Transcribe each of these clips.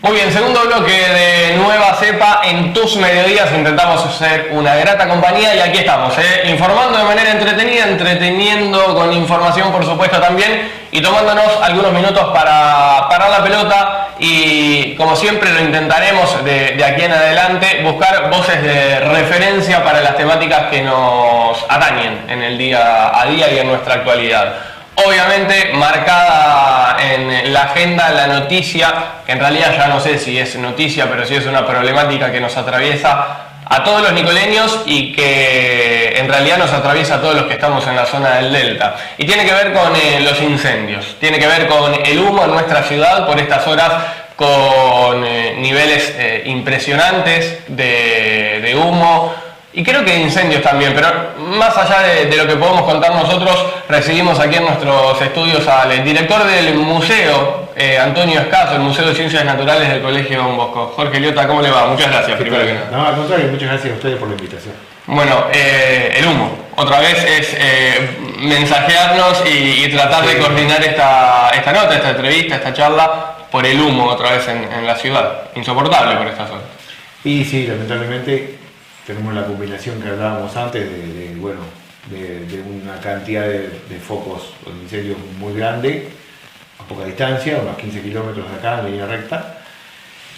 Muy bien, segundo bloque de Nueva Cepa en tus mediodías. Intentamos hacer una grata compañía y aquí estamos, informando de manera entretenida, entreteniendo con información por supuesto también y tomándonos algunos minutos para parar la pelota y como siempre lo intentaremos de aquí en adelante buscar voces de referencia para las temáticas que nos atañen en el día a día y en nuestra actualidad. Obviamente marcada en la agenda la noticia, que en realidad ya no sé si es noticia, pero sí es una problemática que nos atraviesa a todos los nicoleños y que en realidad nos atraviesa a todos los que estamos en la zona del Delta. Y tiene que ver con los incendios, tiene que ver con el humo en nuestra ciudad por estas horas, con niveles impresionantes de humo. Y creo que incendios también, pero más allá de lo que podemos contar nosotros, recibimos aquí en nuestros estudios al director del museo, Antonio Escaso, el Museo de Ciencias Naturales del Colegio Don Bosco. Jorge Liotta, ¿cómo le va? Muchas gracias, primero que nada. No, al contrario, muchas gracias a ustedes por la invitación. Bueno, el humo, otra vez es mensajearnos y tratar de coordinar esta nota, esta entrevista, esta charla, por el humo otra vez en la ciudad. Insoportable por esta zona. Y sí, lamentablemente tenemos la combinación que hablábamos antes de una cantidad de focos o de incendios muy grande, a poca distancia, unos 15 kilómetros de acá en línea recta,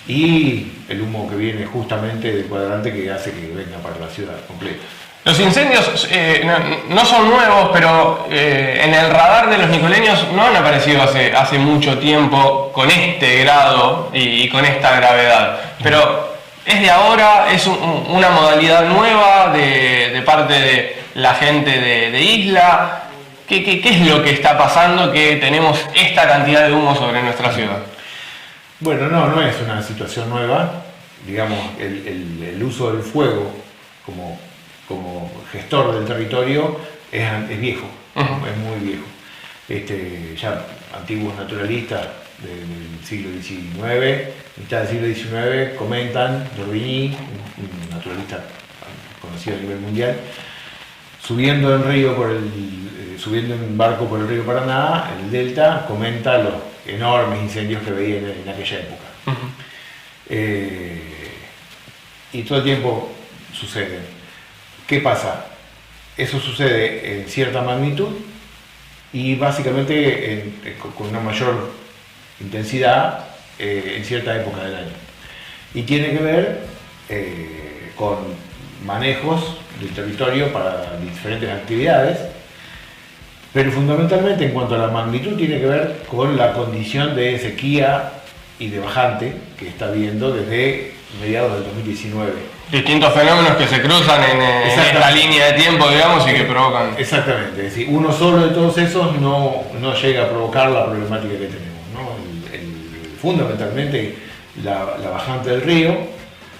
y el humo que viene justamente del cuadrante que hace que venga para la ciudad completa. Los incendios no son nuevos, pero en el radar de los nicoleños no han aparecido hace mucho tiempo con este grado y con esta gravedad. Pero ¿es de ahora? ¿Es una modalidad nueva de parte de la gente de Isla? ¿Qué es lo que está pasando que tenemos esta cantidad de humo sobre nuestra ciudad? Bueno, no es una situación nueva. Digamos, el uso del fuego como gestor del territorio es viejo, es muy viejo. Ya antiguos naturalistas del siglo XIX, mitad del siglo XIX, comentan, D'Orbigny, un naturalista conocido a nivel mundial, subiendo en barco por el río Paraná, en el delta, comenta los enormes incendios que veía en aquella época. Y todo el tiempo sucede. ¿Qué pasa? Eso sucede en cierta magnitud y básicamente con una mayor intensidad en cierta época del año. Y tiene que ver con manejos del territorio para diferentes actividades, pero fundamentalmente en cuanto a la magnitud tiene que ver con la condición de sequía y de bajante que está habiendo desde mediados del 2019. Distintos fenómenos que se cruzan en esta línea de tiempo, digamos, y que provocan. Exactamente, es decir, uno solo de todos esos no llega a provocar la problemática que tenemos, ¿no? Fundamentalmente la bajante del río,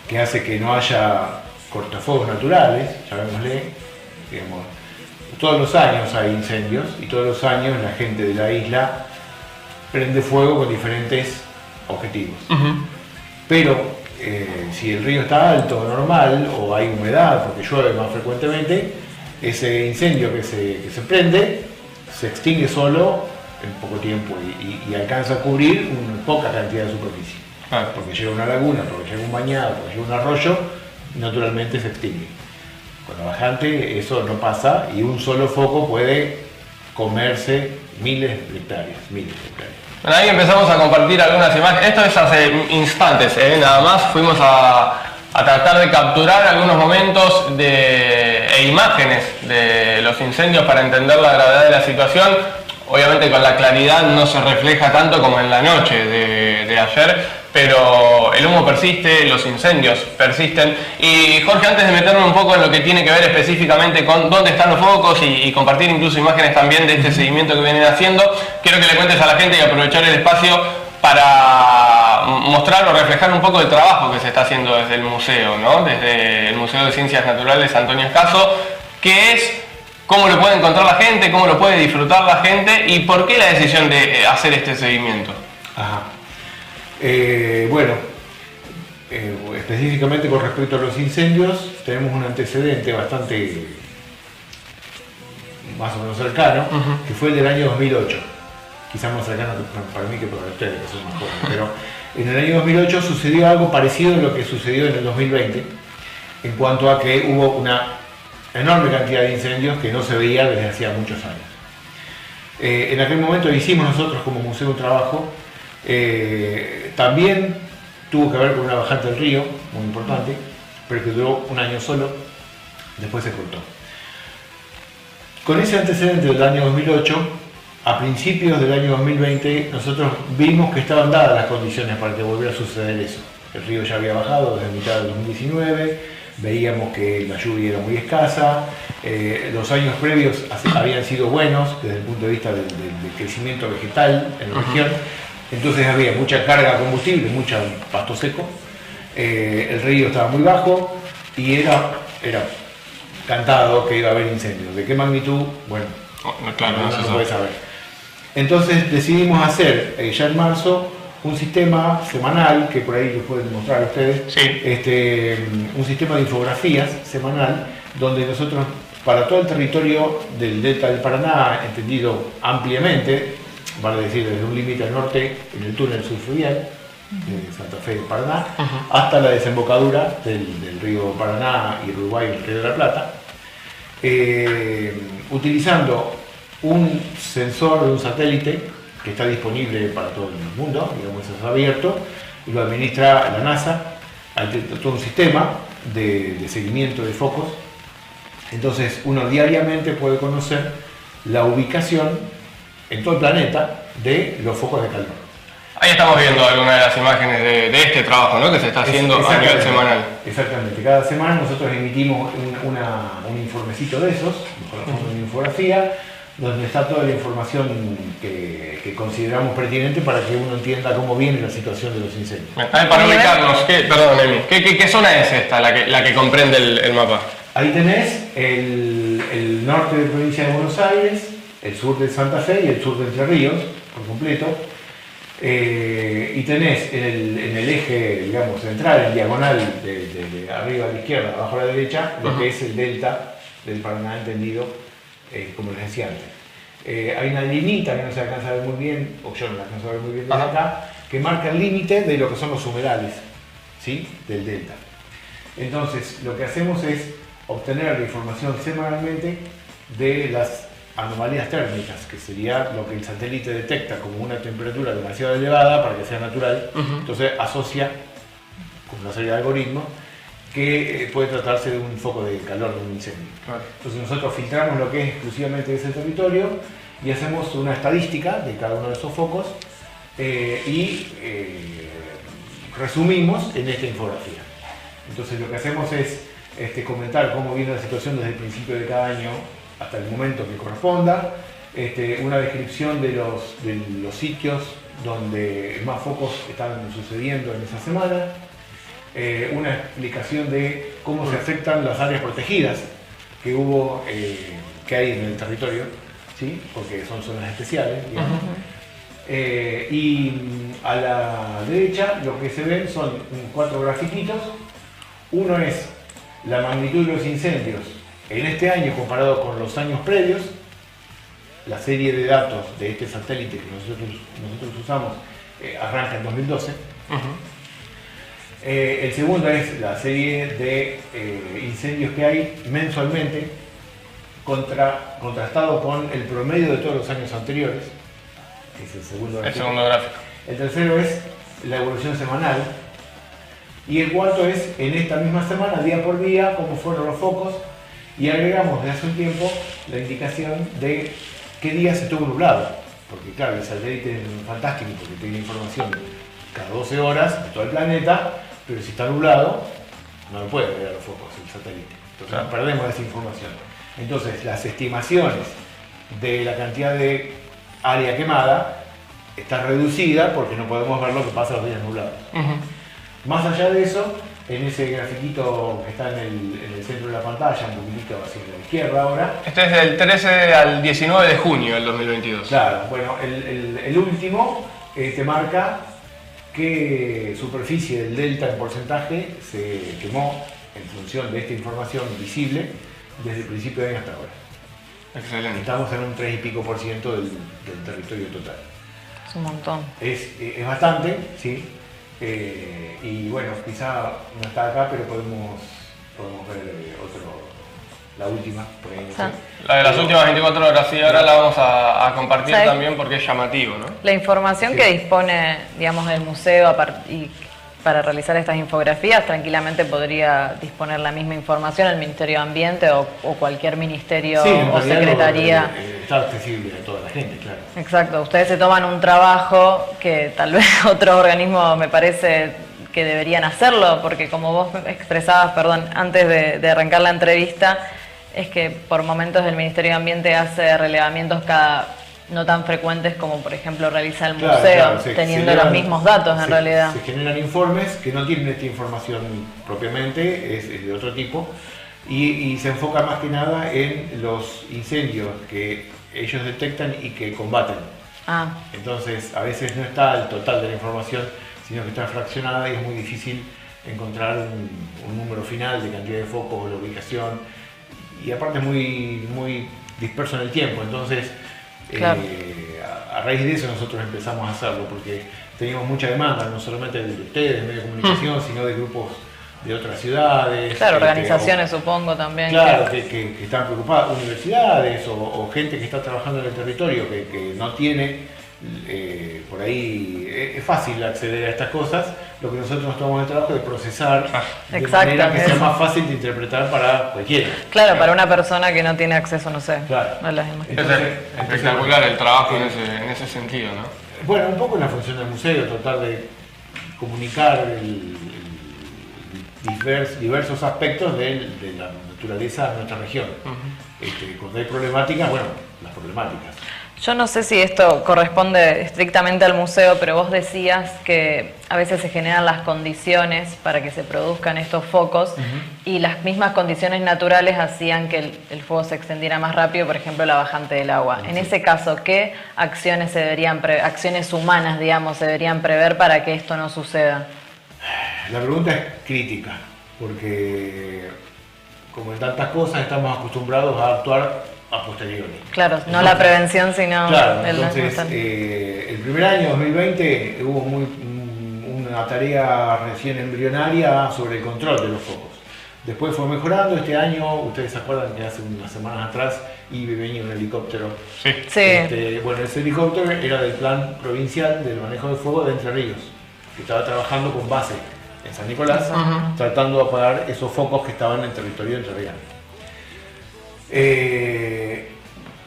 que hace que no haya cortafuegos naturales, llamémosle, digamos. Todos los años hay incendios y todos los años la gente de la isla prende fuego con diferentes objetivos. Pero si el río está alto o normal o hay humedad porque llueve más frecuentemente, ese incendio que se prende se extingue solo en poco tiempo y alcanza a cubrir una poca cantidad de superficie. Porque llega una laguna, porque llega un bañado, porque llega un arroyo, naturalmente se extingue. Con la bajante eso no pasa y un solo foco puede comerse miles de hectáreas. Bueno, ahí empezamos a compartir algunas imágenes. Esto es hace instantes, nada más. Fuimos a tratar de capturar algunos momentos e imágenes de los incendios para entender la gravedad de la situación. Obviamente con la claridad no se refleja tanto como en la noche de ayer, pero el humo persiste, los incendios persisten. Y Jorge, antes de meternos un poco en lo que tiene que ver específicamente con dónde están los focos y compartir incluso imágenes también de este seguimiento que vienen haciendo, quiero que le cuentes a la gente y aprovechar el espacio para mostrar o reflejar un poco el trabajo que se está haciendo desde el museo, ¿no? Desde el Museo de Ciencias Naturales Antonio Escaso, que es cómo lo puede encontrar la gente, cómo lo puede disfrutar la gente y por qué la decisión de hacer este seguimiento. Específicamente con respecto a los incendios, tenemos un antecedente bastante más o menos cercano, que fue el del año 2008. Quizás más cercano para mí que para ustedes, que son más jóvenes, pero En el año 2008 sucedió algo parecido a lo que sucedió en el 2020, en cuanto a que hubo una enorme cantidad de incendios que no se veía desde hacía muchos años. En aquel momento hicimos nosotros como museo un trabajo, también tuvo que ver con una bajante del río, muy importante, pero que duró un año solo, después se cortó. Con ese antecedente del año 2008, a principios del año 2020, nosotros vimos que estaban dadas las condiciones para que volviera a suceder eso. El río ya había bajado desde mitad del 2019, veíamos que la lluvia era muy escasa, los años previos habían sido buenos desde el punto de vista del crecimiento vegetal en la región, entonces había mucha carga de combustible, mucho pasto seco, el río estaba muy bajo y era cantado que iba a haber incendios. ¿De qué magnitud? Bueno, claro, no se puede saber. Entonces decidimos hacer ya en marzo un sistema semanal, que por ahí les pueden mostrar a ustedes, sí. Un sistema de infografías semanal, donde nosotros, para todo el territorio del delta del Paraná, entendido ampliamente, vale decir desde un límite al norte, en el túnel subfluvial de Santa Fe del Paraná, hasta la desembocadura del río Paraná y Uruguay, el río de la Plata, utilizando un sensor de un satélite que está disponible para todo el mundo, digamos, eso es abierto, y lo administra la NASA. Hay todo un sistema de seguimiento de focos, entonces uno diariamente puede conocer la ubicación en todo el planeta de los focos de calor. Ahí estamos viendo algunas de las imágenes de este trabajo, ¿no?, que se está haciendo a nivel semanal. Exactamente, cada semana nosotros emitimos un informecito de esos, una infografía, donde está toda la información que consideramos pertinente para que uno entienda cómo viene la situación de los incendios. Para ubicarnos, perdón, Emi, ¿qué zona es esta, la que comprende el mapa? Ahí tenés el norte de la provincia de Buenos Aires, el sur de Santa Fe y el sur de Entre Ríos, por completo. Y tenés en el eje, digamos, central, en diagonal, de arriba a la izquierda, abajo a la derecha, lo que es el delta del Paraná, entendido, como les decía antes. Hay una linita que no se alcanza a ver muy bien, o yo no la alcanzo a ver muy bien desde acá, que marca el límite de lo que son los humedales, ¿sí?, del delta. Entonces, lo que hacemos es obtener la información semanalmente de las anomalías térmicas, que sería lo que el satélite detecta como una temperatura demasiado elevada para que sea natural. Entonces asocia con una serie de algoritmos que puede tratarse de un foco de calor, de un incendio. Entonces nosotros filtramos lo que es exclusivamente ese territorio y hacemos una estadística de cada uno de esos focos y resumimos en esta infografía. Entonces lo que hacemos es comentar cómo viene la situación desde el principio de cada año hasta el momento que corresponda, una descripción de los sitios donde más focos están sucediendo en esa semana, una explicación de cómo se afectan las áreas protegidas que hay en el territorio, ¿sí?, porque son zonas especiales, digamos. Y a la derecha lo que se ven son 4 grafiquitos. Uno es la magnitud de los incendios en este año comparado con los años previos. La serie de datos de este satélite que nosotros usamos arranca en 2012. El segundo es la serie de incendios que hay mensualmente contrastado con el promedio de todos los años anteriores, que es el segundo gráfico. El tercero es la evolución semanal. Y el cuarto es, en esta misma semana, día por día, cómo fueron los focos. Y agregamos de hace un tiempo la indicación de qué días estuvo nublado. Porque claro, el satélite es fantástico porque tiene información cada 12 horas de todo el planeta, pero si está nublado, no lo puede ver a los focos el satélite. Entonces perdemos esa información. Entonces las estimaciones de la cantidad de área quemada está reducida porque no podemos ver lo que pasa los días nublados. Más allá de eso, en ese grafiquito que está en el centro de la pantalla, un poquitito hacia la izquierda ahora. Este es del 13 al 19 de junio del 2022. Claro, bueno, el último te marca qué superficie del delta en porcentaje se quemó en función de esta información visible desde el principio de año hasta ahora. Excelente. Estamos en un 3 y pico % del territorio total. Es un montón. Es bastante, sí. Y bueno, quizá no está acá, pero podemos ver la última, por ahí, no sé. La de las últimas 24 horas, sí, ahora la vamos a compartir también porque es llamativo, ¿no? La información que dispone, digamos, del museo y para realizar estas infografías, tranquilamente podría disponer la misma información el Ministerio de Ambiente o cualquier ministerio o secretaría. Está accesible a toda la gente, claro. Exacto, ustedes se toman un trabajo que tal vez otros organismos me parece que deberían hacerlo, porque como vos expresabas, perdón, antes de arrancar la entrevista, es que por momentos el Ministerio de Ambiente hace relevamientos no tan frecuentes como por ejemplo realiza el museo, teniendo los mismos datos en realidad. Se generan informes que no tienen esta información propiamente, es de otro tipo, y se enfoca más que nada en los incendios que ellos detectan y que combaten. Entonces a veces no está el total de la información, sino que está fraccionada y es muy difícil encontrar un número final de cantidad de focos o la ubicación, y aparte es muy disperso en el tiempo. Entonces claro. A raíz de eso nosotros empezamos a hacerlo porque teníamos mucha demanda, no solamente de ustedes, de medios de comunicación, sino de grupos de otras ciudades. Claro, organizaciones supongo también. Claro, que están preocupadas, universidades o gente que está trabajando en el territorio que no tiene, por ahí es fácil acceder a estas cosas. Lo que nosotros nos tomamos el trabajo de procesar de manera que sea más fácil de interpretar para cualquiera. Claro, para una persona que no tiene acceso, no sé, a las imágenes. Entonces, espectacular el trabajo en ese sentido, ¿no? Bueno, un poco la función del museo, tratar de comunicar diversos aspectos de la naturaleza de nuestra región. Cuando hay problemáticas, bueno, las problemáticas. Yo no sé si esto corresponde estrictamente al museo, pero vos decías que a veces se generan las condiciones para que se produzcan estos focos y las mismas condiciones naturales hacían que el fuego se extendiera más rápido, por ejemplo, la bajante del agua. En ese caso, ¿qué acciones acciones humanas, digamos, se deberían prever para que esto no suceda? La pregunta es crítica, porque como en tantas cosas estamos acostumbrados a actuar a posteriori. Claro, no la prevención, sino entonces, el primer año, 2020, hubo una tarea recién embrionaria sobre el control de los focos. Después fue mejorando. Este año, ustedes se acuerdan que hace unas semanas atrás venía un helicóptero. Sí. Bueno, ese helicóptero era del Plan Provincial del Manejo del Fuego de Entre Ríos, que estaba trabajando con base en San Nicolás, tratando de apagar esos focos que estaban en el territorio entrerriano.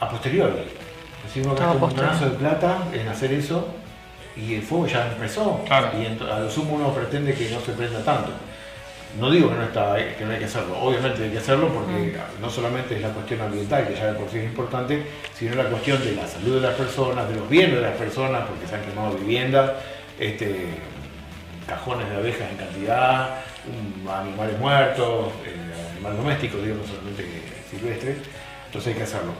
A posteriori, recibimos un montonazo de plata en hacer eso y el fuego ya empezó. Claro. Y a lo sumo uno pretende que no se prenda tanto. No digo que no hay que hacerlo, obviamente hay que hacerlo porque no solamente es la cuestión ambiental, que ya de por sí es importante, sino la cuestión de la salud de las personas, de los bienes de las personas, porque se han quemado viviendas, cajones de abejas en cantidad, animales muertos, animales domésticos, digo, no solamente silvestres. Entonces hay que hacerlo.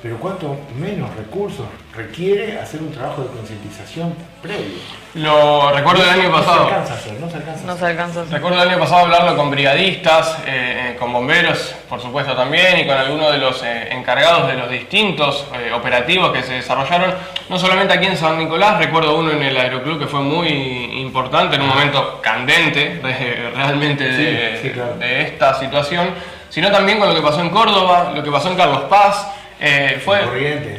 Pero cuanto menos recursos requiere hacer un trabajo de concientización previo. Lo recuerdo el año pasado. No se alcanza a hacer. Recuerdo el año pasado hablarlo con brigadistas, con bomberos, por supuesto también, y con algunos de los encargados de los distintos operativos que se desarrollaron, no solamente aquí en San Nicolás. Recuerdo uno en el Aeroclub que fue muy importante, en un momento candente realmente de esta situación, sino también con lo que pasó en Córdoba, lo que pasó en Carlos Paz.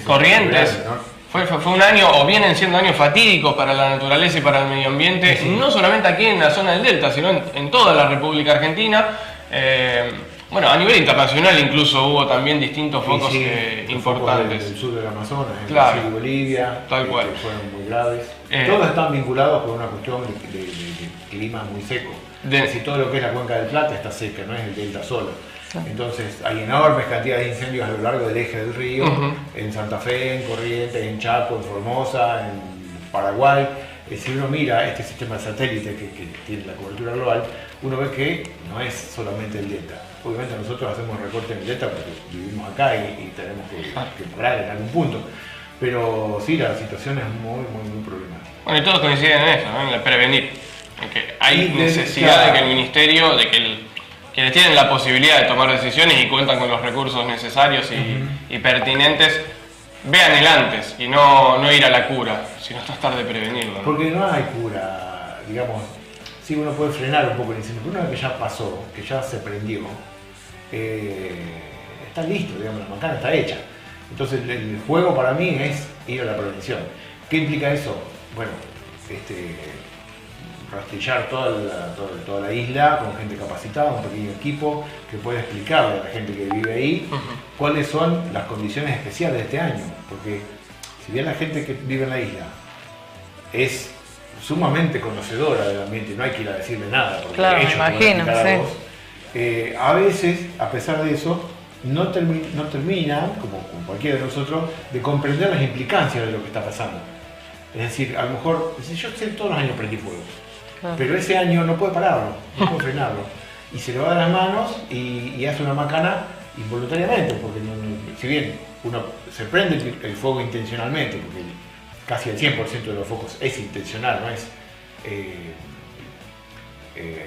Corrientes. Fue un año, o vienen siendo años fatídicos para la naturaleza y para el medio ambiente, no solamente aquí en la zona del Delta, sino en toda la República Argentina. Bueno, a nivel internacional incluso hubo también distintos focos importantes. Del sur del Amazonas, en claro, Brasil y Bolivia, tal cual. Fueron muy graves. Todos están vinculados con una cuestión de clima muy seco. Casi todo lo que es la Cuenca del Plata está seca, no es el Delta solo. Entonces hay enormes cantidades de incendios a lo largo del eje del río, en Santa Fe, en Corrientes, en Chaco, en Formosa, en Paraguay. Si uno mira este sistema de satélite que tiene la cobertura global, uno ve que no es solamente el Delta. Obviamente nosotros hacemos recorte en el Delta porque vivimos acá y tenemos que parar en algún punto. Pero sí, la situación es muy problemática. Bueno, y todos coinciden en eso, ¿no? En la prevenir. En que hay necesidad de que el ministerio, de que quienes tienen la posibilidad de tomar decisiones y cuentan con los recursos necesarios y pertinentes, vean el antes y no ir a la cura, sino tratar de prevenirlo, ¿no? Porque no hay cura. digamos, sí uno puede frenar un poco el incendio, pero una vez que ya pasó, que ya se prendió, está listo, digamos, la macana está hecha. Entonces el juego para mí es ir a la prevención. ¿Qué implica eso? Bueno, rastrillar toda la isla con gente capacitada, un pequeño equipo que pueda explicarle a la gente que vive ahí cuáles son las condiciones especiales de este año. Porque si bien la gente que vive en la isla es sumamente conocedora del ambiente, no hay que ir a decirle nada, porque claro, ellos me imagino, pueden explicar a sí. vos. A veces, a pesar de eso, no terminan, como cualquiera de nosotros, de comprender las implicancias de lo que está pasando. Es decir, a lo mejor, yo sé todos los años prendí fuego, claro, pero ese año no puede pararlo, no puede frenarlo. Y se le va de las manos y hace una macana involuntariamente, porque si bien uno se prende el fuego intencionalmente, porque casi el 100% de los focos es intencional, no es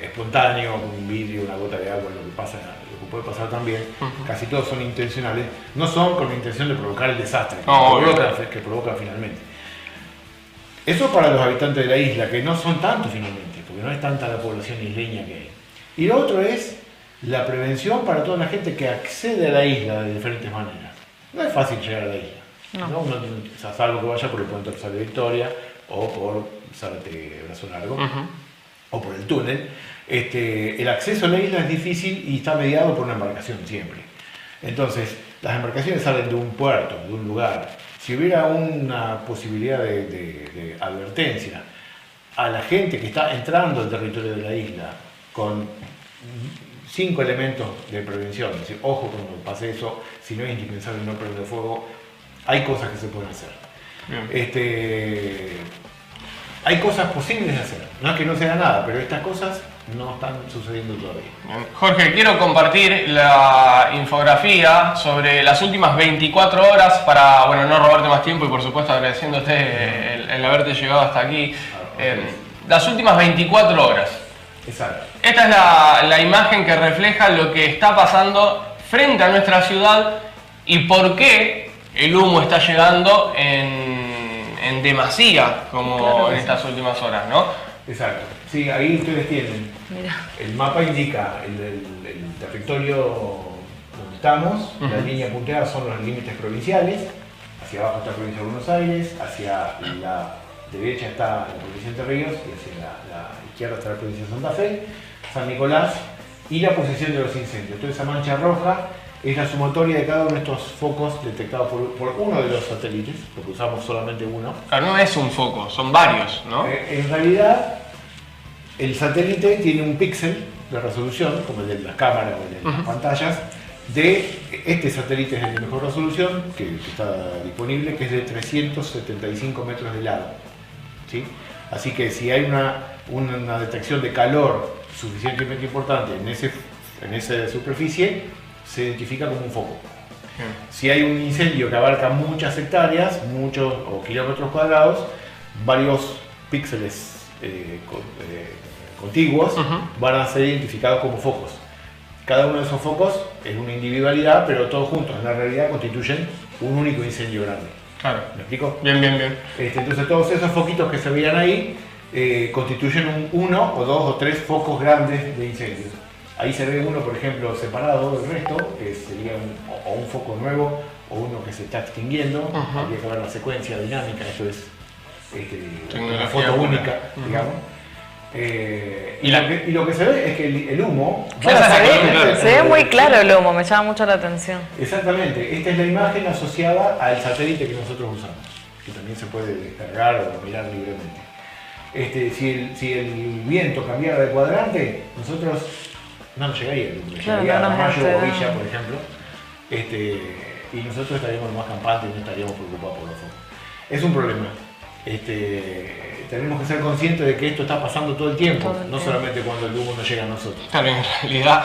espontáneo, con un vidrio, una gota de agua, lo que puede pasar también, casi todos son intencionales, no son con la intención de provocar el desastre que provoca finalmente. Eso para los habitantes de la isla, que no son tantos finalmente, porque no es tanta la población isleña que hay. Y lo otro es la prevención para toda la gente que accede a la isla de diferentes maneras. No es fácil llegar a la isla, ¿no? Uno tiene, salvo que vaya por el puente de Victoria o por Zárate Brazo Largo, o por el túnel. El acceso a la isla es difícil y está mediado por una embarcación siempre. Entonces, las embarcaciones salen de un puerto, de un lugar. Si hubiera una posibilidad de advertencia a la gente que está entrando al territorio de la isla con 5 elementos de prevención, es decir, ojo cuando pase eso, si no es indispensable no prender fuego, hay cosas que se pueden hacer. Hay cosas posibles de hacer, no es que no sea nada, pero estas cosas no están sucediendo todavía. Jorge, quiero compartir la infografía sobre las últimas 24 horas para, bueno, no robarte más tiempo y por supuesto agradeciéndote el haberte llegado hasta aquí. Las últimas 24 horas. Exacto. Esta es la imagen que refleja lo que está pasando frente a nuestra ciudad y por qué el humo está llegando en demasía, como claro, en estas últimas horas, ¿no? Exacto. Sí, ahí ustedes tienen. Mira. El mapa indica el territorio donde estamos, la línea punteada son los límites provinciales, hacia abajo está la provincia de Buenos Aires, hacia la derecha está la provincia de Entre Ríos y hacia la izquierda está la provincia de Santa Fe, San Nicolás y la posición de los incendios. Entonces esa mancha roja es la sumatoria de cada uno de estos focos detectados por uno de los satélites, porque usamos solamente uno. Claro, no es un foco, son varios, ¿no? En realidad, el satélite tiene un píxel de resolución, como el de las cámaras o el de las pantallas, de este satélite es el de mejor resolución, que está disponible, que es de 375 metros de largo, ¿sí? Así que si hay una detección de calor suficientemente importante en esa superficie, se identifica como un foco. Si hay un incendio que abarca muchas hectáreas, muchos o kilómetros cuadrados, varios píxeles contiguos van a ser identificados como focos. Cada uno de esos focos es una individualidad, pero todos juntos en la realidad constituyen un único incendio grande. Claro. ¿Me explico? Bien, bien, bien. Entonces todos esos foquitos que se veían ahí constituyen uno o dos o tres focos grandes de incendios. Ahí se ve uno, por ejemplo, separado del resto, que sería un foco nuevo o uno que se está extinguiendo. Habría que ver la secuencia dinámica, esto es una foto única, digamos. Y lo que se ve es que el humo... Claro, se ve muy claro el humo, me llama mucho la atención. Exactamente, esta es la imagen asociada al satélite que nosotros usamos, que también se puede descargar o mirar libremente. Si el viento cambiara de cuadrante, nosotros no nos llegaría el humo, claro, llegaría no a Ramallo o nos Villa, por ejemplo, y nosotros estaríamos más campantes y no estaríamos preocupados por los focos. Es un problema. Tenemos que ser conscientes de que esto está pasando todo el tiempo, no solamente cuando el humo no llega a nosotros. Claro, en realidad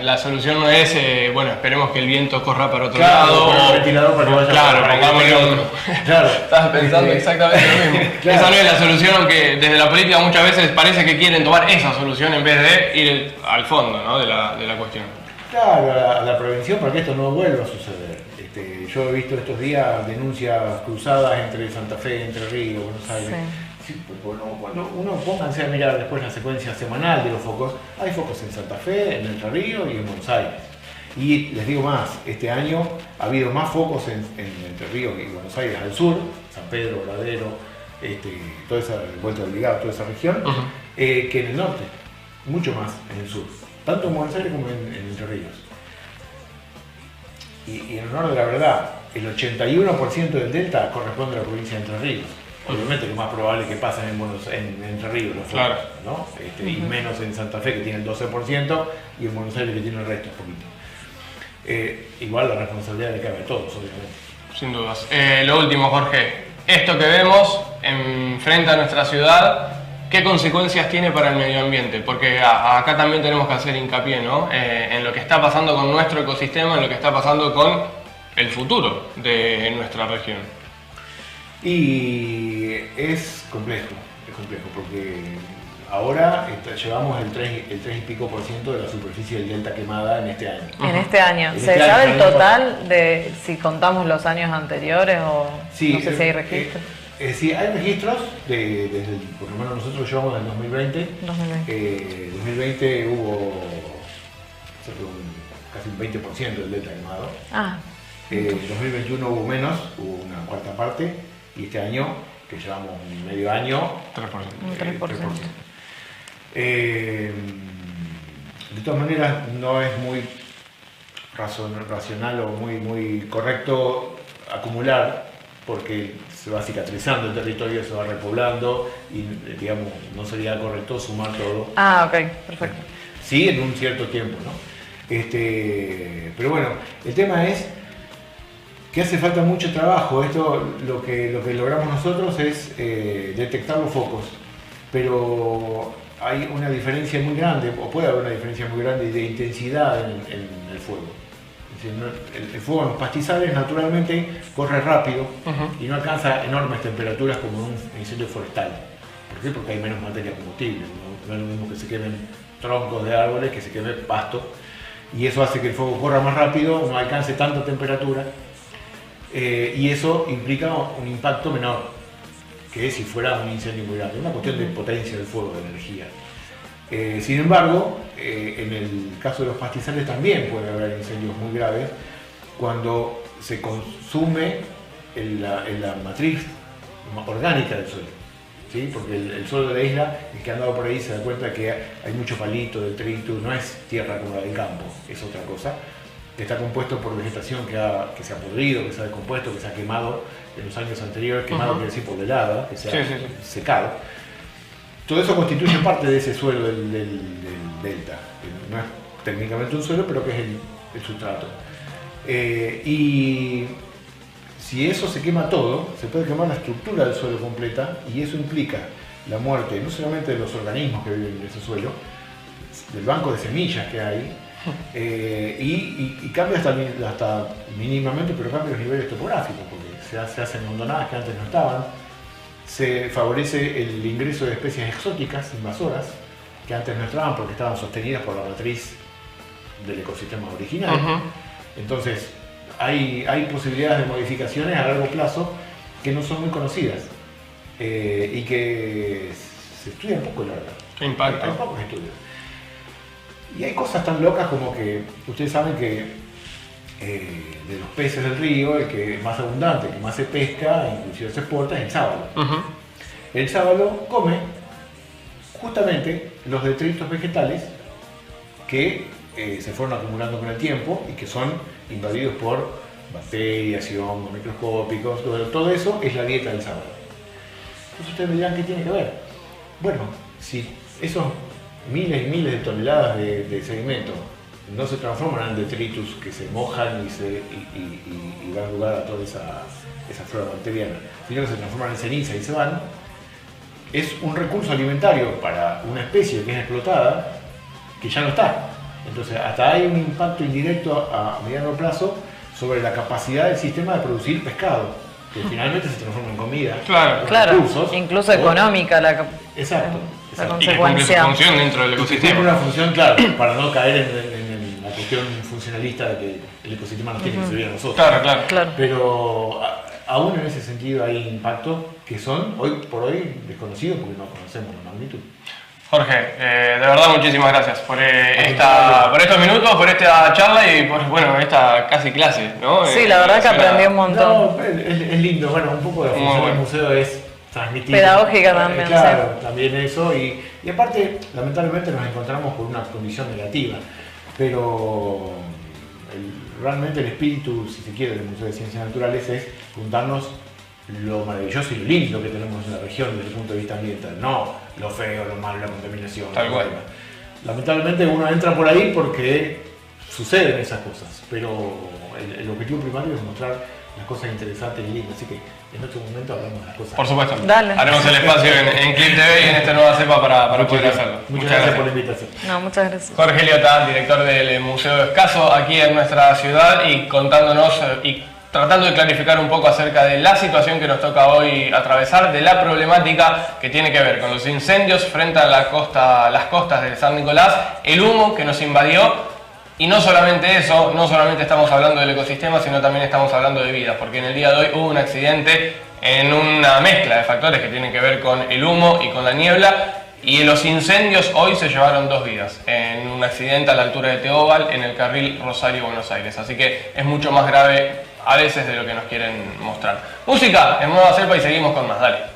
la solución no es, bueno, esperemos que el viento corra para otro lado. Claro, el ventilador para que vaya pongámosle otro. Claro. Estás pensando exactamente lo mismo. Claro. Esa no es la solución, aunque desde la política muchas veces parece que quieren tomar esa solución en vez de ir al fondo, ¿no? de la cuestión. Claro, a la prevención para que esto no vuelva a suceder. Yo he visto estos días denuncias cruzadas entre Santa Fe, Entre Ríos, Buenos Aires. Sí, cuando uno pónganse a mirar después la secuencia semanal de los focos, hay focos en Santa Fe, en Entre Ríos y en Buenos Aires. Y les digo más, este año ha habido más focos en Entre Ríos y Buenos Aires al sur, San Pedro, Gradero, toda esa Vuelta del Ligado, toda esa región, que en el norte, mucho más en el sur, tanto en Buenos Aires como en Entre Ríos. Y en honor de la verdad, el 81% del delta corresponde a la provincia de Entre Ríos. Obviamente lo más probable es que pasen en Entre Ríos los focos, claro, ¿no? Y menos en Santa Fe, que tiene el 12%, y en Buenos Aires, que tiene el resto, poquito. Igual la responsabilidad le cabe a todos, obviamente. Sin dudas. Lo último, Jorge. Esto que vemos frente a nuestra ciudad, ¿qué consecuencias tiene para el medio ambiente? Porque acá también tenemos que hacer hincapié, ¿no? En lo que está pasando con nuestro ecosistema, en lo que está pasando con el futuro de nuestra región. Y es complejo porque ahora llevamos el 3 y pico por ciento de la superficie del delta quemada en este año. En este año. En ¿Se este sabe año, el total de si contamos los años anteriores o sí, no sé si hay registros? Sí, hay registros, por lo menos nosotros llevamos del 2020. 2020 hubo casi un 20% del delta quemado. En 2021 hubo menos, hubo una cuarta parte, y este año, que llevamos medio año, 3%. Un 3%. De todas maneras, no es muy racional o muy correcto acumular, porque se va cicatrizando el territorio, se va repoblando y, digamos, no sería correcto sumar todo. Ok, perfecto. Sí, en un cierto tiempo, ¿no? Pero bueno, el tema es que hace falta mucho trabajo. Esto, lo que logramos nosotros es detectar los focos, pero hay una diferencia muy grande, o puede haber una diferencia muy grande de intensidad en el fuego. Es decir, el fuego en los pastizales naturalmente corre rápido y no alcanza enormes temperaturas como un incendio forestal. ¿Por qué? Porque hay menos materia combustible. No es lo mismo que se quemen troncos de árboles que se queme pasto, y eso hace que el fuego corra más rápido, no alcance tanta temperatura, y eso implica un impacto menor que si fuera un incendio muy grande. Es una cuestión de potencia del fuego, de energía. Sin embargo, en el caso de los pastizales también puede haber incendios muy graves cuando se consume la matriz orgánica del suelo, ¿sí? Porque el suelo de la isla, el que ha andado por ahí se da cuenta que hay mucho palito, detritus, no es tierra como la del campo, es otra cosa. Está compuesto por vegetación que se ha podrido, que se ha descompuesto, que se ha quemado en los años anteriores, quemado quiere decir por la helada, que se ha secado. Todo eso constituye parte de ese suelo del delta, que no es técnicamente un suelo, pero que es el sustrato. Y si eso se quema todo, se puede quemar la estructura del suelo completa, y eso implica la muerte no solamente de los organismos que viven en ese suelo, del banco de semillas que hay, y cambia hasta mínimamente, pero cambia los niveles topográficos, porque se hacen hondonadas que antes no estaban. Se favorece el ingreso de especies exóticas, invasoras, que antes no estaban porque estaban sostenidas por la matriz del ecosistema original. Entonces, hay posibilidades de modificaciones a largo plazo que no son muy conocidas, y que se estudian poco, la verdad. ¿Qué impacto? Hay pocos estudios. Y hay cosas tan locas como que ustedes saben que de los peces del río, el que es más abundante, el que más se pesca, inclusive se exporta, es el sábalo. El sábalo come justamente los detritos vegetales que se fueron acumulando con el tiempo y que son invadidos por bacterias y hongos microscópicos. Todo eso es la dieta del sábalo. Entonces ustedes me dirán, ¿qué tiene que ver? Bueno, si esos miles y miles de toneladas de sedimento no se transforman en detritus que se mojan y dan lugar a toda esa flora bacteriana, sino que se transforman en ceniza y se van, es un recurso alimentario para una especie que es explotada, que ya no está. Entonces, hasta hay un impacto indirecto a mediano plazo sobre la capacidad del sistema de producir pescado, que finalmente se transforma en comida. Claro, recursos, incluso económica Exacto. la Y que cumple su consecuencia. función dentro del Tiene ecosistema. una función, claro, para no caer en la cuestión funcionalista de que el ecosistema nos tiene que servir a nosotros. Claro. Pero aún en ese sentido hay impactos que son hoy por hoy desconocidos porque no conocemos la magnitud. Jorge, de verdad muchísimas gracias por estos minutos, por esta charla y por esta casi clase, ¿no? Sí, la verdad que aprendí un montón. No, es lindo, bueno, un poco de la función del museo es transmitir. Pedagógica también, claro, sí. también eso, y aparte, lamentablemente nos encontramos con una condición negativa, pero realmente el espíritu, si se quiere, del Museo de Ciencias Naturales es juntarnos lo maravilloso y lo lindo que tenemos en la región desde el punto de vista ambiental, no lo feo, lo malo, la contaminación. Tal cual. Lamentablemente uno entra por ahí porque suceden esas cosas, pero el objetivo primario es mostrar las cosas interesantes y lindas, así que en otro momento hablamos de las cosas. Por supuesto. Dale. Haremos el espacio en Clip TV y en esta nueva cepa para poder hacerlo. Muchas gracias por la invitación. No, muchas gracias. Jorge Liotá, director del Museo Escaso aquí en nuestra ciudad y contándonos y tratando de clarificar un poco acerca de la situación que nos toca hoy atravesar, de la problemática que tiene que ver con los incendios frente a las costas de San Nicolás, el humo que nos invadió. Y no solamente eso, no solamente estamos hablando del ecosistema, sino también estamos hablando de vidas, porque en el día de hoy hubo un accidente en una mezcla de factores que tienen que ver con el humo y con la niebla, y en los incendios hoy se llevaron 2 vidas, en un accidente a la altura de Teóbal, en el carril Rosario-Buenos Aires, así que es mucho más grave a veces de lo que nos quieren mostrar. Música en Nueva Cepa y seguimos con más, dale.